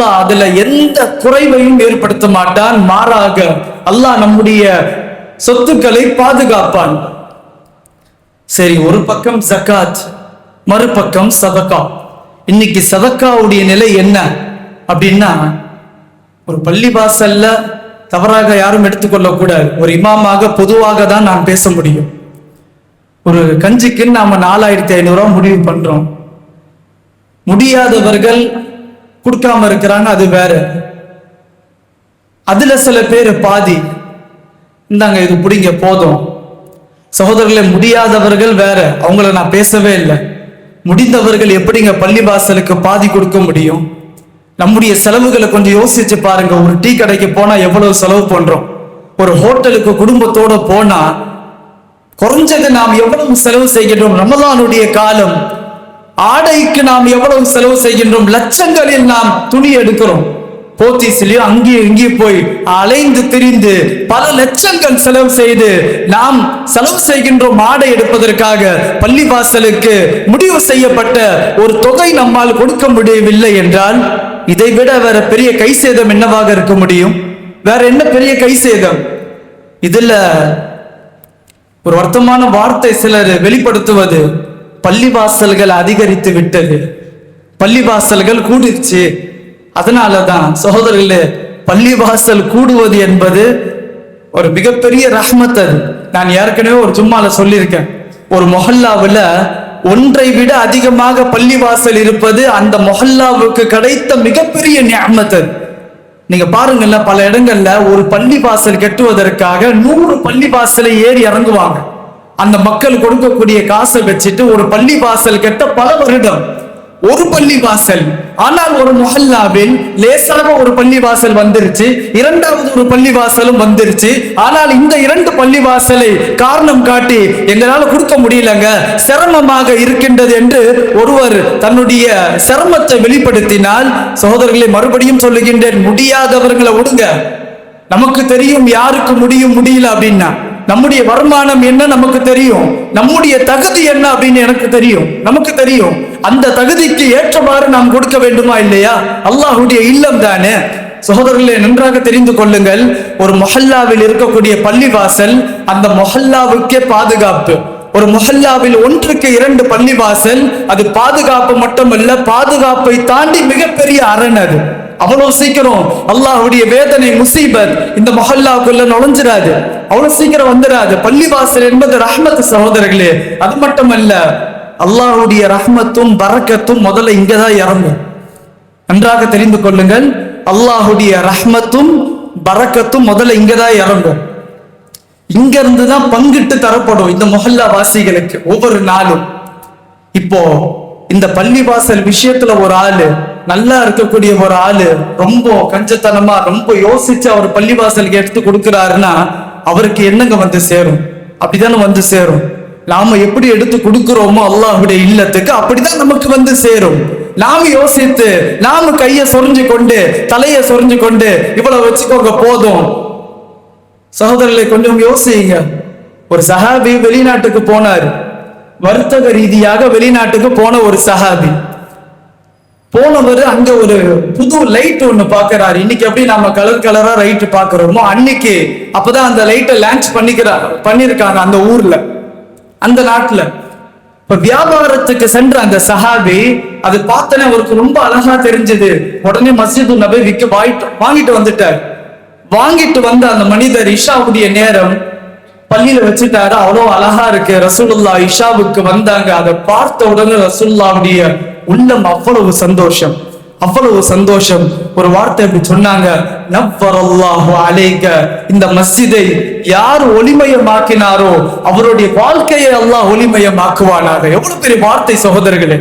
அல்லாஹ் அதுல எந்த குறைவையும் ஏற்படுத்த மாட்டான். மாறாக அல்லாஹ் நம்முடைய சொத்துக்களை பாதுகாப்பான். சரி, ஒரு பக்கம் ஜகாத், மறுபக்கம் சதகா. இன்னைக்கு சதக்காவுடைய நிலை என்ன அப்படின்னா, ஒரு பள்ளிவாசல்ல தவறாக யாரும் எடுத்துக்கொள்ள கூடாது. ஒரு இமாமாக பொதுவாக தான் நான் பேச முடியும். ஒரு கஞ்சிக்கு நாம 4500 முடிவு பண்றோம். முடியாதவர்கள் கொடுக்காம இருக்கிறாங்க, அது வேற. அதுல சில பேர் பாதி இந்தாங்க இது பிடிங்க போதும். சகோதரர்களே, முடியாதவர்கள் வேற, அவங்கள நான் பேசவே இல்லை. முடிந்தவர்கள் எப்படிங்க பள்ளிவாசலுக்கு பாதி கொடுக்க முடியும்? நம்முடைய செலவுகளை கொஞ்சம் யோசிச்சு பாருங்க. ஒரு டீ கடைக்கு போனா எவ்வளவு செலவு பண்றோம்? ஒரு ஹோட்டலுக்கு குடும்பத்தோட போனா குறைஞ்சது நாம் எவ்வளவு செலவு செய்கின்றோம்? ரமலானுடைய காலம், ஆடைக்கு நாம் எவ்வளவு செலவு செய்கின்றோம்? லட்சங்களில் நாம் துணி எடுக்கிறோம். போத்தீஸ்லயும் அங்கேயும் இங்கேயும் போய் அலைந்து திரிந்து பல லட்சங்கள் செலவு செய்து நாம் செலவு செய்கின்றோம் ஆடை எடுப்பதற்காக. பள்ளிவாசலுக்கு முடிவு செய்யப்பட்ட ஒரு தொகை நம்மால் கொடுக்க முடியவில்லை என்றால் இதை விட வேற பெரிய கை சேதம் என்னவாக இருக்க முடியும்? வேற என்ன பெரிய கை சேதம்? இதுல ஒரு வருத்தமான வார்த்தை சிலர் வெளிப்படுத்துவது, பள்ளிவாசல்கள் அதிகரித்து விட்டது, பள்ளிவாசல்கள் கூடிருச்சு. அதனாலதான் சகோதரர்களே, பள்ளிவாசல் கூடுவது என்பது ஒரு மிகப்பெரிய ரஹ்மத். அது நான் ஏற்கனவே ஒரு ஜும்மால சொல்லியிருக்கேன். ஒரு மொஹல்லாவுல ஒன்றை விட அதிகமாக பள்ளிவாசல் இருப்பது அந்த மொஹல்லாவுக்கு கிடைத்த மிகப்பெரிய நிஅமத். நீங்க பாருங்கல்ல, பல இடங்கள்ல ஒரு பள்ளிவாசல் கட்டுவதற்காக 100 பள்ளிவாசலை ஏறி இறங்குவாங்க. அந்த மக்கள் கொடுக்கக்கூடிய காசை வச்சுட்டு ஒரு பள்ளிவாசல் கட்ட பல வருடம். ஒரு பள்ளிவாசல், ஆனால் ஒரு முஹல்லாவில் லேசாக ஒரு பள்ளிவாசல் வந்துருச்சு, இரண்டாவது ஒரு பள்ளிவாசலும் வந்துருச்சு. ஆனால் இந்த 2 பள்ளிவாசலை காரணம் காட்டி எங்களால கொடுக்க முடியலங்க, சிரமமாக இருக்கின்றது என்று ஒருவர் தன்னுடைய சிரமத்தை வெளிப்படுத்தினால், சகோதரர்களை மறுபடியும் சொல்லுகின்றேன், முடியாதவர்களை விடுங்க. நமக்கு தெரியும் யாருக்கு முடியும் முடியல அப்படின்னா. நம்முடைய வருமானம் என்ன நமக்கு தெரியும், நம்முடைய தகுதி என்ன அப்படின்னு எனக்கு தெரியும், நமக்கு தெரியும். அந்த தகுதிக்கு ஏற்றவாறு நாம் கொடுக்க வேண்டுமா இல்லையா? அல்லாஹ்வுடைய இல்லம் தானே. சகோதரர்களே, நன்றாக தெரிந்து கொள்ளுங்கள், ஒரு மொஹல்லாவில் இருக்கக்கூடிய பள்ளிவாசல் அந்த மொஹல்லாவுக்கே பாதுகாப்பு. ஒரு மொஹல்லாவில் 1க்கு 2 பள்ளிவாசல், அது பாதுகாப்பு மட்டுமல்ல, பாதுகாப்பை தாண்டி மிகப்பெரிய அரண். அது அவ்வளவு சீக்கிரம் அல்லாஹ்வுடைய வேதனை முசீபத் இந்த மொஹல்லாவுக்குள்ள நுழைஞ்சிராது, அவ்வளவு சீக்கிரம் வந்துடாது. பள்ளிவாசல் என்பது ரஹ்மத் சகோதரர்களே. அது மட்டுமல்ல, அல்லாஹ்வுடைய ரஹ்மத்தும் பரக்கத்தும் முதல்ல இங்கதான் இறங்கும். நன்றாக தெரிந்து கொள்ளுங்கள், அல்லாஹ்வுடைய ரஹ்மத்தும் பரக்கத்தும் முதல்ல இங்கதான் இறங்கும். இங்க இருந்துதான் பங்கிட்டு தரப்படும் இந்த மொஹல்லா வாசிகளுக்கு ஒவ்வொரு நாளும். இப்போ இந்த பள்ளிவாசல் விஷயத்துல ஒரு ஆளு, நல்லா இருக்கக்கூடிய ஒரு ஆளு ரொம்ப கஞ்சத்தனமா ரொம்ப யோசிச்சு அவர் பள்ளிவாசலுக்கு எடுத்து கொடுக்கிறாருன்னா அவருக்கு என்னங்க வந்து சேரும்? அப்படித்தானே வந்து சேரும். நாம எப்படி எடுத்து கொடுக்கிறோமோ அல்லாஹ்வுடைய இல்லத்துக்கு, அப்படிதான் நமக்கு வந்து சேரும். நாம யோசித்து நாம கைய சொரிஞ்சு கொண்டு தலைய சொரிஞ்சு கொண்டு இவ்வளவு வச்சுக்கோங்க போதும். சகோதரர்களை கொஞ்சம் யோசிங்க. ஒரு சஹாபி வெளிநாட்டுக்கு போனார், வர்த்தக ரீதியாக வெளிநாட்டுக்கு போன ஒரு சஹாபி. போனவர் அங்க ஒரு புது லைட் ஒண்ணு பாக்குறாரு. இன்னைக்கு எப்படி நம்ம கலர் கலரா லைட் பாக்குறோமோ அன்னைக்கு அப்பதான் அந்த லைட்டை லான்ச் பண்ணிருக்காங்க அந்த ஊர்ல, அந்த நாட்டுல. இப்ப வியாபாரத்துக்கு சென்ற அந்த சஹாபி அது பார்த்தனே அவருக்கு ரொம்ப அழகா தெரிஞ்சது. உடனே மஸ்ஜிது நபவிக்கு வாங்கிட்டு வந்துட்டார். வாங்கிட்டு வந்த அந்த மனிதர் இஷாவுடைய நேரம் பள்ளியில வச்சுட்டாரு. அவ்வளவு அழகா இருக்கு. ரசூலுல்லாஹ் இஷாவுக்கு வந்தாங்க. அதை பார்த்த உடனே ரசூலுல்லாஹ்வுடைய உள்ளம் அவ்வளவு சந்தோஷம், அவ்வளவு சந்தோஷம். ஒரு வார்த்தை அப்படி சொன்னாங்க, நவ்வரல்லாஹு அலைக. இந்த மஸ்ஜிதை யார் ஒளிமயமாக்கினாரோ அவருடைய வாழ்க்கையை அல்லாஹ் ஒளிமயமாக்குவானாக. எவ்வளவு பெரிய வார்த்தை சகோதரர்களே.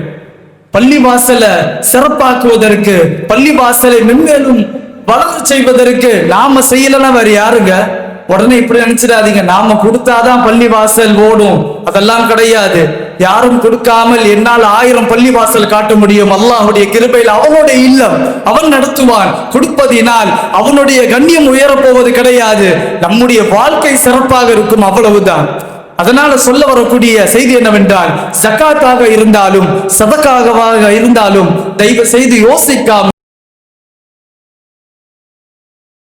பள்ளிவாசலை சிறப்பாக்குவதற்கு, பள்ளிவாசலை மென்மேலும் வளர செய்வதற்கு நாம செய்யலன்னா வேற யாருங்க? உடனே இப்படி நினைச்சிடாதீங்க, நாம கொடுத்தாதான் பள்ளிவாசல் ஓடும், அதெல்லாம் கிடையாது. யாரும் கொடுக்காமல் என்னால் 1000 பள்ளிவாசல் காட்ட முடியும். அல்லாஹ்வுடைய கிருபையில் அவனுடைய இல்லம் அவன் நடத்துவான். கொடுப்பதினால் அவனுடைய கண்ணியம் உயரப்போவது கிடையாது, நம்முடைய வாழ்க்கை சிறப்பாக இருக்கும், அவ்வளவுதான். அதனால சொல்ல வரக்கூடிய செய்தி என்னவென்றால், ஜகாத்தாக இருந்தாலும் சதகாவாக இருந்தாலும் தயவு செய்து யோசிக்காமல்